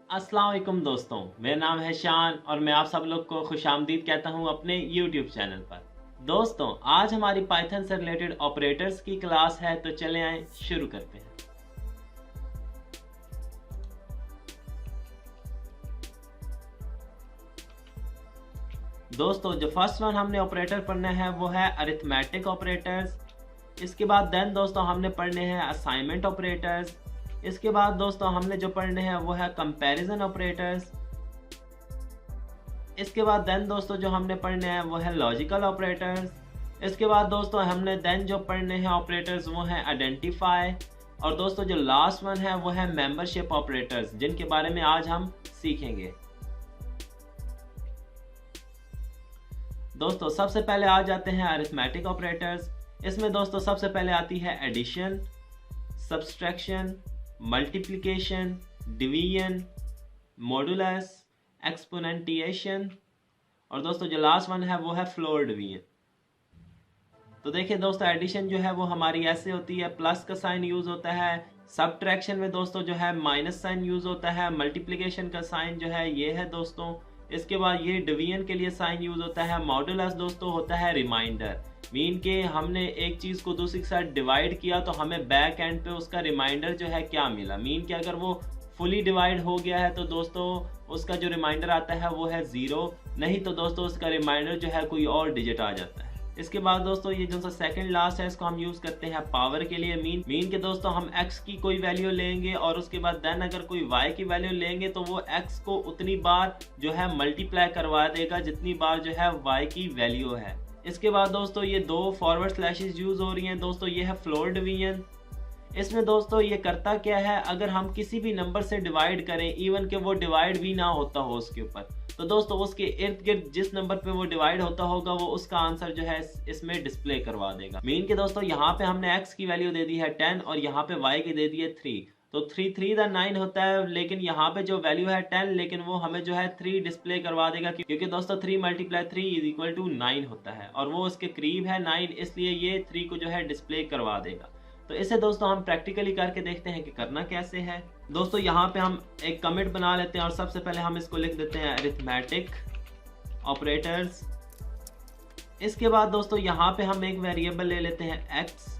अस्सलाम वालेकुम दोस्तों, मेरा नाम है शान और मैं आप सब लोग को खुशामदीद कहता हूं अपने YouTube चैनल पर। दोस्तों, आज हमारी पाइथन से रिलेटेड ऑपरेटर्स की क्लास है, तो चलें आए शुरू करते हैं। दोस्तों, जो फर्स्ट वन हमने ऑपरेटर पढ़ना है वो है अरिथमेटिक ऑपरेटर्स। इसके बाद देन दोस्तों हमने पढ़ने हैं असाइनमेंट ऑपरेटर्स। इसके बाद दोस्तों हमने जो पढ़ने हैं वो है कंपैरिजन ऑपरेटर्स। इसके बाद देन दोस्तों जो हमने पढ़ने हैं वो है लॉजिकल ऑपरेटर्स। इसके बाद दोस्तों हमने देन जो पढ़ने हैं ऑपरेटर्स वो हैं आइडेंटिफाई। और दोस्तों जो लास्ट वन है वो है मेंबरशिप ऑपरेटर्स, जिनके बारे में आज हम सीखेंगे। दोस्तों सबसे पहले आ जाते हैं अरिथमेटिक ऑपरेटर्स। इसमें दोस्तों सबसे पहले आती है addition, subtraction, multiplication, division, modulus, exponentiation और दोस्तों जो लास्ट वन है वो है फ्लोर डिवीजन। तो देखिए दोस्तों, एडिशन जो है वो हमारी ऐसे होती है, प्लस का साइन यूज होता है। सब्ट्रैक्शन में दोस्तों जो है माइनस साइन यूज होता है। मल्टीप्लिकेशन का साइन जो है ये है दोस्तों। इसके बाद ये डिवीजन के लिए साइन यूज होता है। मॉडुलस दोस्तों होता है रिमाइंडर, मीन के हमने एक चीज को दूसरी के साथ डिवाइड किया तो हमें बैक एंड पे उसका रिमाइंडर जो है क्या मिला। मीन के अगर वो फुली डिवाइड हो गया है तो दोस्तों उसका जो रिमाइंडर आता है वो है 0, नहीं तो दोस्तों उसका रिमाइंडर जो है कोई और डिजिट आ जाता है। इसके बाद दोस्तों ये जो सा सेकंड लास्ट है इसको हम यूज करते हैं पावर के लिए। मीन के दोस्तों हम x की कोई वैल्यू लेंगे और उसके बाद देन अगर कोई y की वैल्यू लेंगे तो वो x को उतनी बार जो है मल्टीप्लाई करवा देगा जितनी बार जो है y की वैल्यू है। इसके बाद दोस्तों ये दो फॉरवर्ड स्लैशेस यूज हो रही हैं। दोस्तों ये है फ्लोर डिवीजन। इसमें दोस्तों ये करता क्या है, अगर हम किसी भी नंबर से डिवाइड करें, इवन के वो डिवाइड भी ना होता हो उसके ऊपर, तो दोस्तों उसके इर्द गिर्द जिस नंबर पे वो डिवाइड होता होगा वो उसका आंसर जो है इसमें डिस्प्ले करवा देगा। मीन के दोस्तों यहाँ पे हमने x की वैल्यू दे दी है 10 और यहाँ पे y की दे दी है 3, तो 3 3 द 9 होता है। लेकिन यहाँ पे जो वैल्यू है 10, लेकिन वो हमें जो है 3 डिस्प्ले करवा देगा, क्योंकि दोस्तों 3 × 3 इज इक्वल टू 9 होता है और वो उसके करीब है 9, इसलिए ये 3 को जो है डिस्प्ले करवा देगा। तो इसे दोस्तों हम प्रैक्टिकली करके देखते हैं कि करना कैसे है। दोस्तों यहाँ पे हम एक कमेंट बना लेते हैं और सबसे पहले हम इसको लिख देते हैं अरिथमेटिक ऑपरेटर्स। इसके बाद दोस्तों यहाँ पे हम एक वेरिएबल ले लेते हैं x।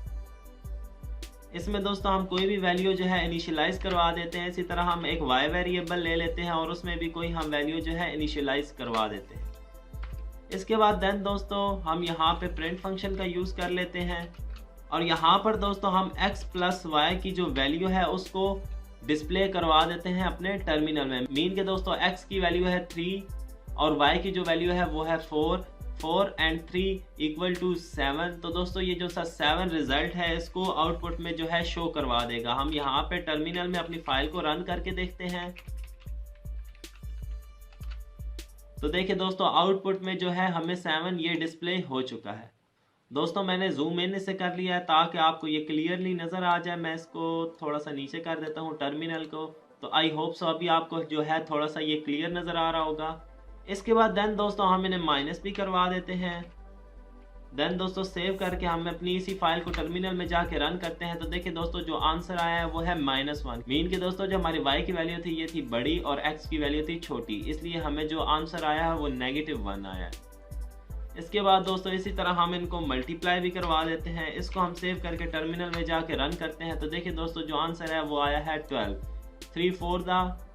इसमें दोस्तों हम कोई भी वैल्यू जो है इनिशियलाइज करवा देते हैं। इसी तरह हम एक y वेरिएबल ले लेते हैं और उसमें भी कोई हम वैल्यू जो है इनिशियलाइज करवा देते हैं। इसके बाद देन दोस्तों हम यहाँ पे प्रिंट फंक्शन का यूज कर लेते हैं और यहाँ पर दोस्तों हम x प्लस वाई की जो वैल्यू है उसको डिस्प्ले करवा देते हैं अपने टर्मिनल में। मीन के दोस्तों x की वैल्यू है 3 और y की जो वैल्यू है वो है 4 एंड 3 इक्वल टू 7। तो दोस्तों ये जो सा 7 रिजल्ट है इसको आउटपुट में जो है शो करवा देगा। हम यहाँ पे टर्मिनल में अपनी फाइल को रन करके देखते हैं। तो देखिए दोस्तों आउटपुट में जो है हमें 7 ये डिस्प्ले हो चुका है। दोस्तों मैंने जूम इन से कर लिया है ताकि आपको ये क्लियरली नज़र आ जाए। मैं इसको थोड़ा सा नीचे कर देता हूँ टर्मिनल को, तो आई होप सो अभी आपको जो है थोड़ा सा ये क्लियर नज़र आ रहा होगा। इसके बाद देन दोस्तों हम इन्हें माइनस भी करवा देते हैं। देन दोस्तों सेव करके हम अपनी इसी फाइल को टर्मिनल में जाके रन करते हैं। तो देखिए दोस्तों जो आंसर आया है वो है -1। मीन के दोस्तों जो हमारी y की वैल्यू थी ये थी बड़ी और x की वैल्यू थी छोटी, इसलिए हमें जो आंसर आया है वो -1 आया है। इसके बाद दोस्तों इसी तरह हम इनको मल्टीप्लाई भी करवा देते हैं। इसको हम सेव करके टर्मिनल में जाके रन करते हैं। तो देखिए दोस्तों जो आंसर है वो आया है 12, 3 4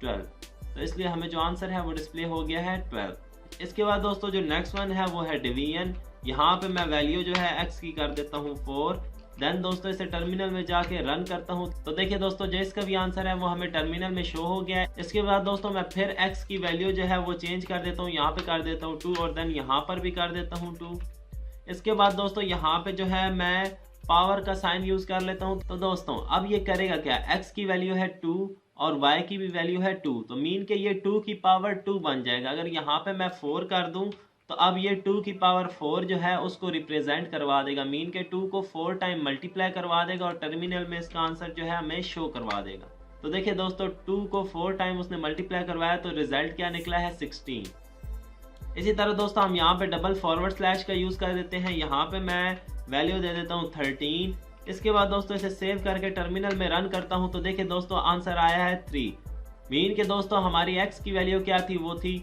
12। तो इसलिए हमें जो आंसर है वो डिस्प्ले हो गया है 12। इसके बाद दोस्तों जो नेक्स्ट वन है वो है डिवीजन। यहाँ पे मैं वैल्यू जो है x की कर देता हूँ 4। देन दोस्तों इसे टर्मिनल में जाके रन करता हूँ। तो देखिए दोस्तों जो इसका भी आंसर है वो हमें टर्मिनल में शो हो गया है। इसके बाद दोस्तों मैं फिर x की वैल्यू जो है वो चेंज कर देता हूँ, यहाँ पे कर देता हूँ 2 और देन यहाँ पर भी कर देता हूँ 2। इसके बाद दोस्तों यहाँ पे जो है मैं पावर का साइन यूज कर लेता हूँ। तो दोस्तों अब ये करेगा क्या, x की वैल्यू है 2 और y की भी वैल्यू है 2, तो मीन के ये 2 की पावर 2 बन जाएगा। अगर यहाँ पे मैं 4 कर दूं तो अब ये 2 की पावर 4 जो है उसको रिप्रेजेंट करवा देगा। मीन के 2 को 4 टाइम मल्टीप्लाई करवा देगा और टर्मिनल में इसका आंसर जो है हमें शो करवा देगा। तो देखिए दोस्तों 2 को 4 टाइम उसने मल्टीप्लाई करवाया तो रिजल्ट क्या निकला है 16। इसी तरह दोस्तों हम यहाँ पे डबल फॉरवर्ड स्लैश का यूज कर देते हैं। यहाँ पे मैं वैल्यू दे देता हूँ 13। इसके बाद दोस्तों इसे सेव करके टर्मिनल में रन करता हूँ। तो देखिए दोस्तों आंसर आया है 3। मीन के दोस्तों हमारी x की वैल्यू क्या थी, वो थी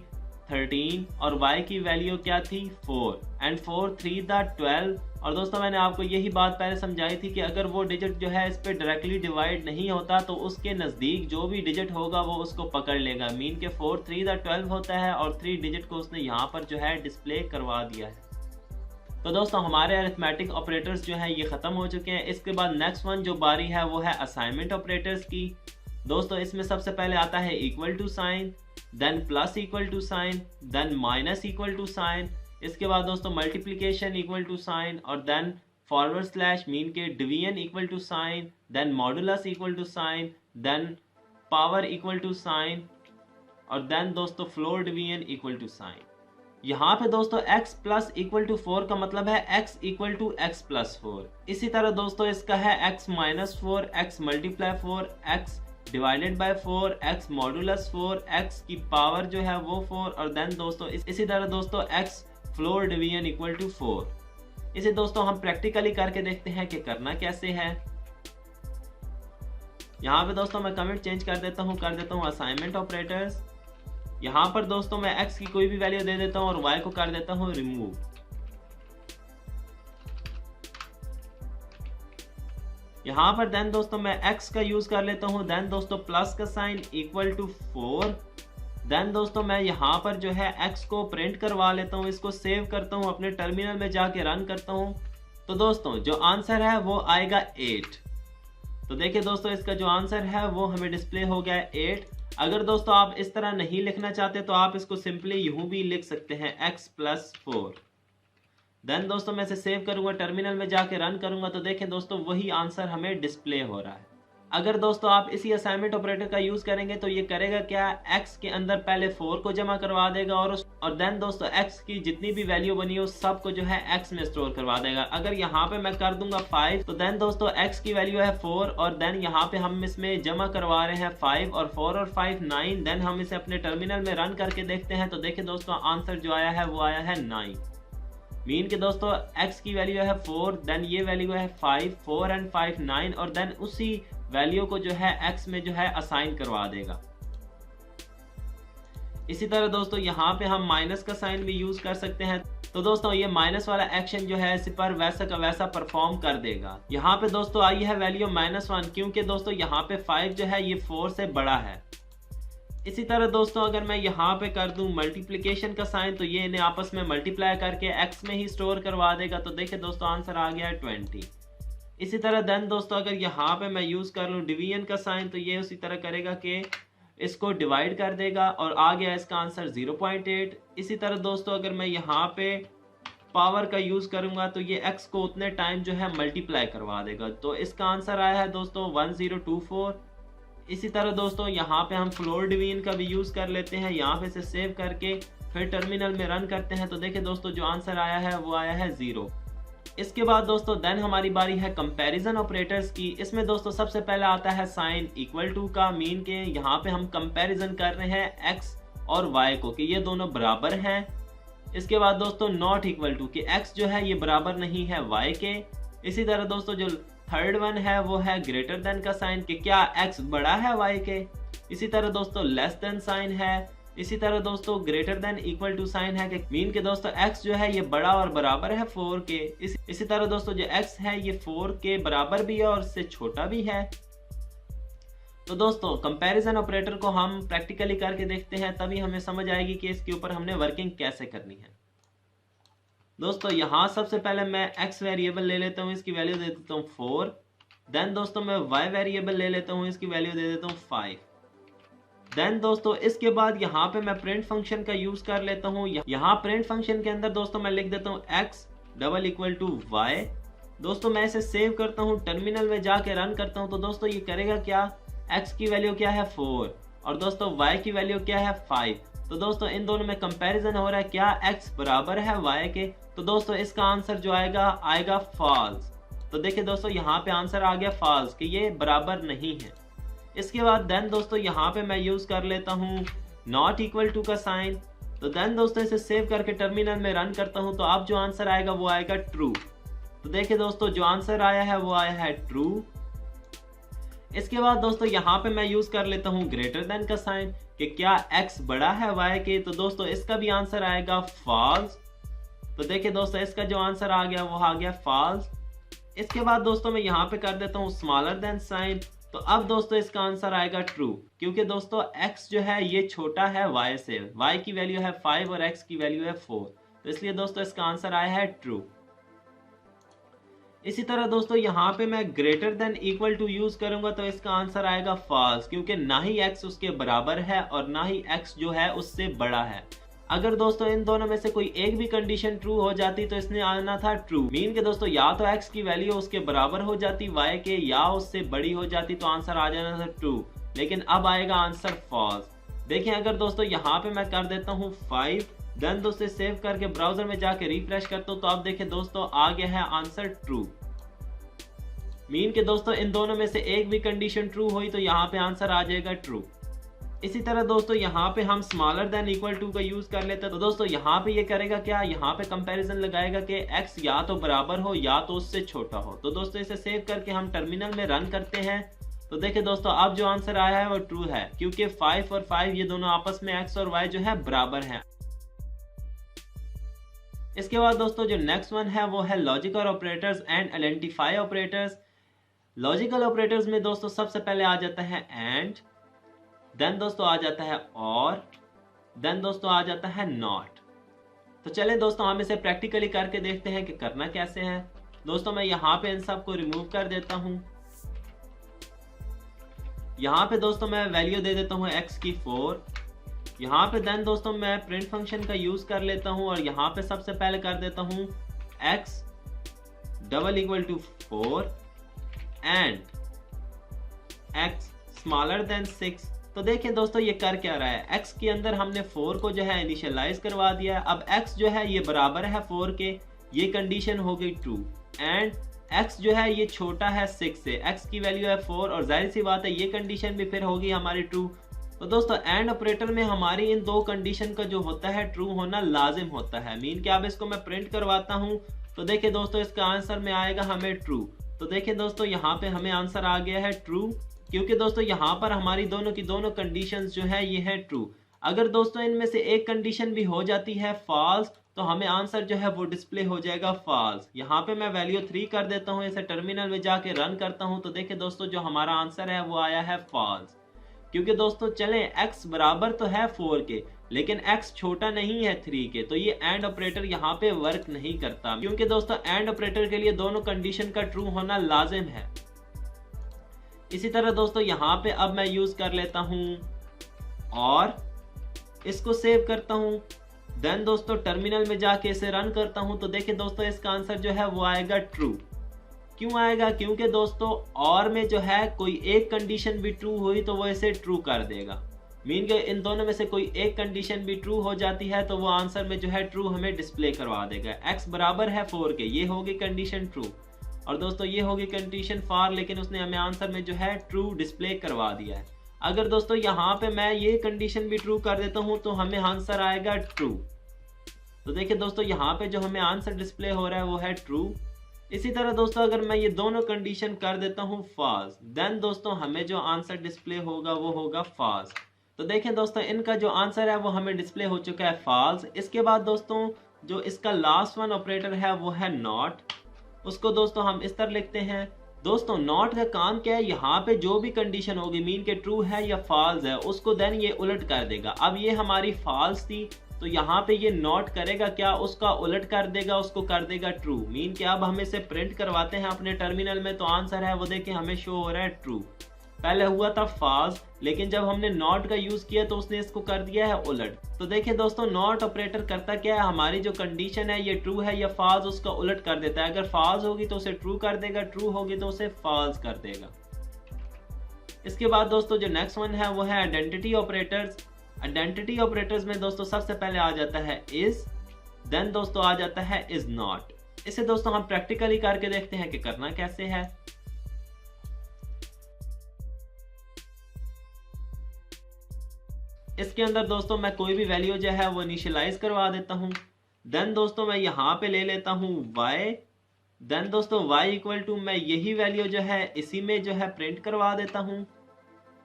13 और y की वैल्यू क्या थी 4 एंड 4 3 द 12। और दोस्तों मैंने आपको यही बात पहले समझाई थी कि अगर वो डिजिट जो है इस पे डायरेक्टली डिवाइड नहीं होता तो उसके नज़दीक जो भी डिजिट होगा वो उसको पकड़ लेगा। मीन के 4 3 द 12 होता है और 3 डिजिट को उसने यहाँ पर जो है डिस्प्ले करवा दिया है। तो दोस्तों हमारे अरिथमेटिक ऑपरेटर्स जो है ये ख़त्म हो चुके हैं। इसके बाद नेक्स्ट वन जो बारी है वो है असाइनमेंट ऑपरेटर्स की। दोस्तों इसमें सबसे पहले आता है equal to sign, then plus equal to sign, then minus equal to sign. इसके बाद दोस्तों मल्टीप्लिकेशन इक्वल टू साइन और देन फॉरवर्ड स्लैश मीन के division equal to sign, then modulus equal to sign, then power equal to sign और then दोस्तों floor division equal to sign. यहाँ पे दोस्तों x प्लस इक्वल टू 4 का मतलब है x equal to x plus 4। इसी तरह दोस्तों इसका है x minus 4, x multiply 4, x divided by 4, x modulus 4, x की पावर जो है वो 4 और देन दोस्तों इसी तरह दोस्तों x floor division equal to 4। इसे दोस्तों हम प्रैक्टिकली करके देखते हैं कि करना कैसे है। यहाँ पे दोस्तों मैं कमेंट चेंज कर देता हूँ असाइनमेंट ऑपरेटर्स। यहाँ पर दोस्तों मैं x की कोई भी वैल्यू दे देता हूँ और y को कर देता हूँ रिमूव। यहाँ पर देन दोस्तों मैं x का यूज कर लेता हूँ, देन दोस्तों प्लस का साइन इक्वल टू 4। देन दोस्तों मैं यहाँ पर जो है x को प्रिंट करवा लेता हूँ, इसको सेव करता हूँ, अपने टर्मिनल में जाके रन करता हूँ। तो दोस्तों जो आंसर है वो आएगा 8। तो देखिए दोस्तों इसका जो आंसर है वो हमें डिस्प्ले हो गया है 8। अगर दोस्तों आप इस तरह नहीं लिखना चाहते तो आप इसको सिंपली यूं भी लिख सकते हैं x प्लस 4। देन दोस्तों मैं इसे सेव करूंगा, टर्मिनल में जाके रन करूंगा तो देखें दोस्तों वही आंसर हमें डिस्प्ले हो रहा है। अगर दोस्तों आप इसी असाइनमेंट ऑपरेटर का यूज करेंगे तो ये करेगा क्या, x के अंदर पहले 4 को जमा करवा देगा और देन दोस्तों x की जितनी भी वैल्यू बनी हो सबको जो है x में स्टोर करवा देगा। अगर यहाँ पे मैं कर दूंगा 5 तो देन दोस्तों x की वैल्यू है 4 और देन यहाँ पे हम इसमें जमा करवा रहे हैं 5 और 4 और 5 9। देन हम इसे अपने टर्मिनल में रन करके देखते हैं तो देखिए दोस्तों आंसर जो आया है वो आया है 9। मीन के दोस्तों x की वैल्यू है 4, देन ये वैल्यू है 5, 4 एंड 5 9 और देन उसी वैल्यू को जो है x में जो है असाइन करवा देगा। इसी तरह दोस्तों यहाँ पे हम माइनस का साइन भी यूज कर सकते हैं। तो दोस्तों ये माइनस वाला एक्शन जो है इस पर वैसा का वैसा परफॉर्म कर देगा। यहाँ पे दोस्तों आई है वैल्यू -1 क्योंकि दोस्तों यहाँ पे 5 जो है ये 4 से बड़ा है। इसी तरह दोस्तों अगर मैं यहाँ पे कर दूं मल्टीप्लिकेशन का साइन तो ये इन्हें आपस में मल्टीप्लाई करके x में ही स्टोर करवा देगा। तो देखिए दोस्तों आंसर आ गया है 20। इसी तरह देन दोस्तों अगर यहाँ पे मैं यूज कर लूँ डिवीजन का साइन तो ये उसी तरह करेगा कि इसको डिवाइड कर देगा और आ गया इसका आंसर 0.8। इसी तरह दोस्तों अगर मैं यहाँ पे पावर का यूज करूंगा तो ये x को उतने टाइम जो है मल्टीप्लाई करवा देगा। तो इसका आंसर आया है दोस्तों 1024। इसी तरह दोस्तों यहाँ पे हम फ्लोर डिवीजन का भी यूज कर लेते हैं, यहाँ पे से सेव करके फिर टर्मिनल में रन करते हैं तो देखिए दोस्तों जो आंसर आया है वो आया है 0। इसके बाद दोस्तों देन हमारी बारी है कंपैरिजन ऑपरेटर्स की। इसमें दोस्तों सबसे पहले आता है साइन इक्वल टू का, मीन के यहाँ पे हम कंपैरिजन कर रहे हैं x और y को कि ये दोनों बराबर हैं। इसके बाद दोस्तों नॉट इक्वल टू कि x जो है ये बराबर नहीं है y के। इसी तरह दोस्तों जो थर्ड वन है वो है ग्रेटर देन का साइन कि क्या x बड़ा है y के। इसी तरह दोस्तों लेस देन साइन है। इसी तरह दोस्तों greater than equal to sign है कि मीन के दोस्तों x जो है ये बड़ा और बराबर है 4 के। इसी तरह दोस्तों जो x है ये 4 के बराबर भी है और इससे छोटा भी है। तो दोस्तों कंपैरिजन ऑपरेटर को हम प्रैक्टिकली करके देखते हैं तभी हमें समझ आएगी कि इसके ऊपर हमने वर्किंग कैसे करनी है। दोस्तों यहाँ सबसे पहले मैं x वेरिएबल ले लेता हूँ, इसकी वैल्यू दे देता हूँ 4। देन दोस्तों मैं y वेरिएबल ले लेता हूँ, इसकी वैल्यू दे देता हूँ 5। देन दोस्तों इसके बाद यहाँ पे मैं प्रिंट फंक्शन का यूज कर लेता हूँ। यहाँ प्रिंट फंक्शन के अंदर दोस्तों मैं लिख देता हूँ x double equal to y। दोस्तों मैं इसे सेव करता हूँ, टर्मिनल में जाके रन करता हूँ तो दोस्तों ये करेगा क्या, x की वैल्यू क्या है 4 और दोस्तों y की वैल्यू क्या है 5। तो दोस्तों इन दोनों में कंपैरिजन हो रहा है, क्या x बराबर है y के। तो दोस्तों इसका आंसर जो आएगा फॉल्स। तो देखिए दोस्तों यहाँ पे आंसर आ गया फॉल्स कि ये बराबर नहीं है। इसके बाद देन दोस्तों यहाँ पे मैं यूज कर लेता हूँ नॉट इक्वल टू का साइन। तो देन दोस्तों इसे सेव करके टर्मिनल में रन करता हूँ तो अब जो आंसर आएगा वो आएगा ट्रू। तो देखिए दोस्तों जो आंसर आया है वो आया है ट्रू। इसके बाद दोस्तों यहाँ पे मैं यूज कर लेता हूँ ग्रेटर देन का साइन कि क्या x बड़ा है y के। तो दोस्तों इसका भी आंसर आएगा फॉल्स। तो देखिए दोस्तों इसका जो आंसर आ गया वो आ गया फॉल्स। इसके बाद दोस्तों मैं यहाँ पे कर देता हूँ स्मॉलर देन साइन। तो अब दोस्तों इसका आंसर आएगा ट्रू, क्योंकि दोस्तों x जो है ये छोटा है y से। y की वैल्यू है 5 और x की वैल्यू है 4, तो इसलिए दोस्तों इसका आंसर आया है ट्रू। इसी तरह दोस्तों यहाँ पे मैं greater than equal to use करूंगा तो इसका आंसर आएगा फॉल्स, क्योंकि ना ही x उसके बराबर है और ना ही x जो है उससे बड़ा है। अगर दोस्तों इन दोनों में से कोई एक भी कंडीशन ट्रू हो जाती तो इसने आना था ट्रू। मीन के दोस्तों या तो x की वैल्यू उसके बराबर हो जाती y के या उससे बड़ी हो जाती तो आंसर आ जाना था ट्रू, लेकिन अब आएगा आंसर फॉल्स। देखिए अगर दोस्तों यहाँ पे मैं कर देता हूँ 5, देन दोस्तों सेव करके ब्राउजर में जाके रिफ्रेश करता हूँ तो अब देखिए दोस्तों आ गया है आंसर ट्रू। मीन के दोस्तों इन दोनों में से एक भी कंडीशन ट्रू हुई तो यहाँ पे आंसर आ जाएगा ट्रू। इसी तरह दोस्तों यहाँ पे हम स्मॉलर देन इक्वल टू का यूज कर लेते हैं। तो दोस्तों यहाँ पे ये करेगा क्या, यहाँ पे कंपैरिजन लगाएगा कि x या तो बराबर हो या तो उससे छोटा हो। तो दोस्तों इसे सेव करके हम टर्मिनल में रन करते हैं। तो देखिए दोस्तों अब जो आंसर आया है वो ट्रू है, क्योंकि 5 और 5 ये दोनों आपस में x और y जो है बराबर हैं। इसके बाद दोस्तों जो नेक्स्ट वन है वो है logical operators and identify operators. Logical operators में दोस्तों सबसे पहले आ जाता है एंड, देन दोस्तों आ जाता है और, देन दोस्तों आ जाता है नॉट। तो चलें दोस्तों हम इसे प्रैक्टिकली करके देखते हैं कि करना कैसे है। दोस्तों मैं यहाँ पे इन सब को रिमूव कर देता हूँ। यहाँ पे दोस्तों मैं वैल्यू दे देता हूँ x की 4। यहाँ पे देन दोस्तों मैं प्रिंट फंक्शन का यूज कर लेता हूँ और यहाँ पे सबसे पहले कर देता हूँ x double equal to 4 and x smaller than 6। तो देखिए दोस्तों ये कर क्या रहा है, x के अंदर हमने 4 को जो है इनिशियलाइज करवा दिया है। अब x जो है ये बराबर है 4 के, ये कंडीशन हो गई ट्रू। एंड x जो है ये छोटा है 6 से, x की वैल्यू है 4 और जाहिर सी बात है ये कंडीशन भी फिर होगी हमारी ट्रू। तो दोस्तों एंड ऑपरेटर में हमारी इन दो कंडीशन का जो होता है ट्रू होना लाजिम होता है। मीन कि अब इसको मैं प्रिंट करवाता हूँ तो देखिए दोस्तों इसका आंसर में आएगा हमें ट्रू। तो देखिए दोस्तों यहाँ पे हमें आंसर आ गया है ट्रू, क्योंकि दोस्तों यहाँ पर हमारी दोनों की दोनों कंडीशंस जो है ये है ट्रू। अगर दोस्तों इनमें से एक कंडीशन भी हो जाती है फॉल्स तो हमें आंसर जो है वो डिस्प्ले हो जाएगा फॉल्स। यहाँ पे मैं वैल्यू 3 कर देता हूँ, इसे टर्मिनल में जाके रन करता हूँ तो देखिए दोस्तों जो हमारा आंसर है वो आया है फॉल्स। क्योंकि दोस्तों चले x बराबर तो है 4 के, लेकिन x छोटा नहीं है 3 के, तो ये एंड ऑपरेटर यहाँ पे वर्क नहीं करता, क्योंकि दोस्तों एंड ऑपरेटर के लिए दोनों कंडीशन का ट्रू होना लाजिम है। इसी तरह दोस्तों यहाँ पे अब मैं यूज कर लेता हूँ और इसको सेव करता हूँ। देन दोस्तों टर्मिनल में जाके इसे रन करता हूँ तो देखिए दोस्तों इसका आंसर जो है वो आएगा ट्रू। क्यों आएगा, क्योंकि दोस्तों और में जो है कोई एक कंडीशन भी ट्रू हुई तो वो इसे ट्रू कर देगा। मीन के इन दोनों में से कोई एक कंडीशन भी ट्रू हो जाती है तो वो आंसर में जो है ट्रू हमें डिस्प्ले करवा देगा। x बराबर है 4 के, ये होगी कंडीशन ट्रू, और दोस्तों ये होगी कंडीशन फॉर, लेकिन उसने हमें आंसर में जो है ट्रू डिस्प्ले करवा दिया है। अगर दोस्तों यहाँ पे मैं ये कंडीशन भी ट्रू कर देता हूँ तो हमें आंसर आएगा ट्रू। तो देखिए दोस्तों यहाँ पे जो हमें आंसर डिस्प्ले हो रहा है वो है ट्रू। इसी तरह दोस्तों अगर मैं ये दोनों कंडीशन कर देता हूँ फॉल्स, देन दोस्तों हमें जो आंसर डिस्प्ले होगा वो होगा फॉल्स। तो देखें दोस्तों इनका जो आंसर है वो हमें डिस्प्ले हो चुका है फॉल्स। इसके बाद दोस्तों जो इसका लास्ट वन ऑपरेटर है वो है नॉट। उसको दोस्तों हम इस तरह लिखते हैं। दोस्तों नॉट का काम क्या है, यहाँ पे जो भी कंडीशन होगी मीन के ट्रू है या फॉल्स है उसको देन ये उलट कर देगा। अब ये हमारी फॉल्स थी तो यहाँ पे ये नॉट करेगा क्या, उसका उलट कर देगा, उसको कर देगा ट्रू। मीन के अब हम इसे प्रिंट करवाते हैं अपने टर्मिनल में तो आंसर है वो देखिए हमें शो हो रहा है ट्रू। पहले हुआ था फॉल्स, लेकिन जब हमने नॉट का यूज किया तो उसने इसको कर दिया है उलट। तो देखिए दोस्तों नॉट ऑपरेटर करता क्या है, हमारी जो कंडीशन है ये ट्रू है या फॉल्स उसका उलट कर देता है। अगर फॉल्स होगी तो उसे ट्रू कर देगा, ट्रू होगी तो उसे फॉल्स कर देगा। इसके बाद दोस्तों जो नेक्स्ट वन है वो है आइडेंटिटी ऑपरेटर्स। आइडेंटिटी ऑपरेटर्स में दोस्तों सबसे पहले आ जाता है इज, देन दोस्तों आ जाता है इज नॉट। इसे दोस्तों हम प्रैक्टिकली करके देखते हैं कि करना कैसे है। इसके अंदर दोस्तों मैं कोई भी वैल्यू जो है वो इनिशियलाइज करवा देता हूं। देन दोस्तों मैं यहाँ पे ले लेता हूं y, देन दोस्तों y इक्वल टू मैं यही वैल्यू जो है इसी में जो है प्रिंट करवा देता हूँ।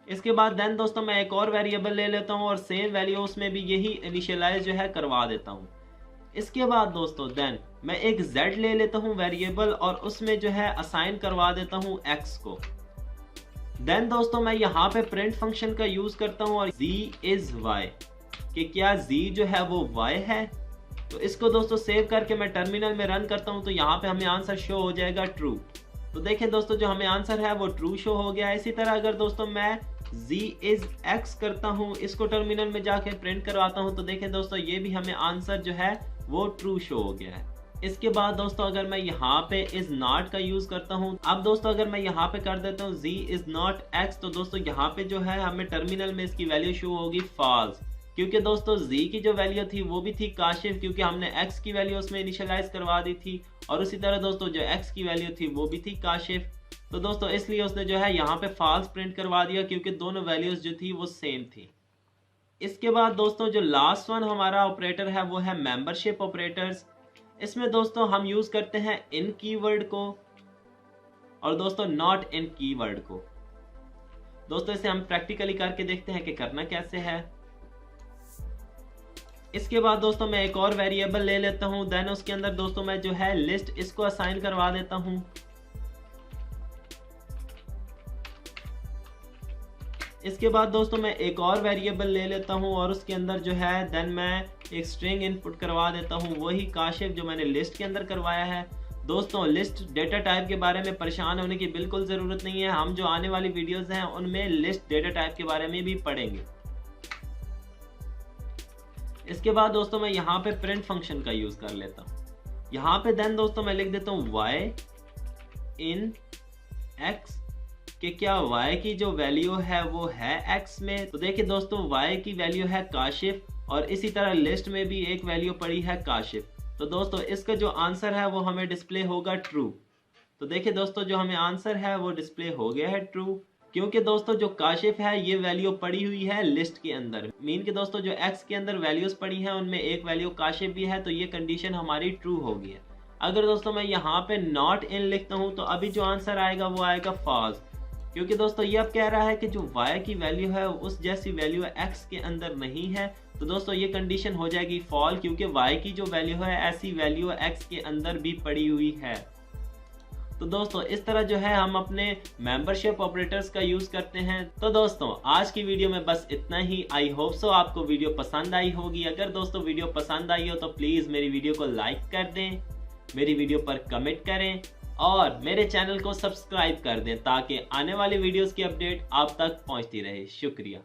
इसके बाद देन दोस्तों मैं एक और वेरिएबल ले लेता हूँ और सेम वैल्यू उसमें भी यही इनिशियलाइज जो है करवा देता हूँ। इसके बाद दोस्तों देन मैं एक z ले लेता हूँ वेरिएबल और उसमें जो है असाइन करवा देता हूँ x को। देन दोस्तों मैं यहाँ पे प्रिंट फंक्शन का यूज करता हूँ और z इज y कि क्या z जो है वो y है। तो इसको दोस्तों सेव करके मैं टर्मिनल में रन करता हूँ तो यहाँ पे हमें आंसर शो हो जाएगा ट्रू। तो देखें दोस्तों जो हमें आंसर है वो ट्रू शो हो गया है। इसी तरह अगर दोस्तों मैं z इज x करता हूँ, इसको टर्मिनल में जाके प्रिंट करवाता हूँ तो देखें दोस्तों ये भी हमें आंसर जो है वो ट्रू शो हो गया है। इसके बाद दोस्तों अगर मैं यहाँ पे इज नॉट का यूज करता हूँ, अब दोस्तों अगर मैं यहाँ पे कर देता हूँ z इज नॉट x तो दोस्तों यहाँ पे जो है हमें टर्मिनल में इसकी वैल्यू शो होगी फॉल्स, क्योंकि दोस्तों z की जो वैल्यू थी वो भी थी काशिफ क्योंकि हमने x की वैल्यू उसमें इनिशियलाइज करवा दी थी और उसी तरह दोस्तों जो x की वैल्यू थी वो भी थी काशिफ। तो दोस्तों इसलिए उसने जो है यहाँ पे फॉल्स प्रिंट करवा दिया क्योंकि दोनों वैल्यूज जो थी वो सेम थी। इसके बाद दोस्तों जो लास्ट वन हमारा ऑपरेटर है वो है मेंबरशिप ऑपरेटर्स। इसमें दोस्तों हम यूज करते हैं इन कीवर्ड को और दोस्तों नॉट इन कीवर्ड को। दोस्तों इसे हम प्रैक्टिकली करके देखते हैं कि करना कैसे है। इसके बाद दोस्तों मैं एक और वेरिएबल ले लेता हूं, देन उसके अंदर दोस्तों मैं जो है लिस्ट इसको असाइन करवा देता हूं। इसके बाद दोस्तों मैं एक और वेरिएबल ले लेता हूं और उसके अंदर जो है देन मैं एक स्ट्रिंग इनपुट करवा देता हूं, वही काशिफ जो मैंने लिस्ट के अंदर करवाया है। दोस्तों लिस्ट डेटा टाइप के बारे में परेशान होने की बिल्कुल ज़रूरत नहीं है, हम जो आने वाली वीडियोस हैं उनमें लिस्ट डेटा टाइप के बारे में भी पढ़ेंगे। इसके बाद दोस्तों मैं यहाँ पे प्रिंट फंक्शन का यूज़ कर लेता हूँ। यहाँ पे देन दोस्तों मैं लिख देता हूँ y इन x कि क्या y की जो वैल्यू है वो है x में। तो देखिए दोस्तों y की वैल्यू है काशिफ और इसी तरह लिस्ट में भी एक वैल्यू पड़ी है काशिफ। तो दोस्तों इसका जो आंसर है वो हमें डिस्प्ले होगा ट्रू। तो देखिए दोस्तों जो हमें आंसर है वो डिस्प्ले हो गया है ट्रू, क्योंकि दोस्तों जो काशिफ है ये वैल्यू पड़ी हुई है लिस्ट के अंदर। मीन कि दोस्तों जो x के अंदर वैल्यूज पड़ी हैं उनमें एक वैल्यू काशिफ भी है, तो ये कंडीशन हमारी ट्रू होगी है। अगर दोस्तों मैं यहाँ पे नॉट इन लिखता हूँ तो अभी जो आंसर आएगा वो आएगा फॉल्स, क्योंकि दोस्तों ये अब कह रहा है कि जो y की वैल्यू है उस जैसी वैल्यू x के अंदर नहीं है। तो दोस्तों ये कंडीशन हो जाएगी फॉल, क्योंकि y की जो वैल्यू है ऐसी वैल्यू x के अंदर भी पड़ी हुई है। तो दोस्तों इस तरह जो है हम अपने मेंबरशिप ऑपरेटर्स का यूज करते हैं। तो दोस्तों आज की वीडियो में बस इतना ही। आई होप सो आपको वीडियो पसंद आई होगी। अगर दोस्तों वीडियो पसंद आई हो तो प्लीज मेरी वीडियो को लाइक कर दें, मेरी वीडियो पर कमेंट करें और मेरे चैनल को सब्सक्राइब कर दें ताकि आने वाली वीडियोस की अपडेट आप तक पहुंचती रहे। शुक्रिया।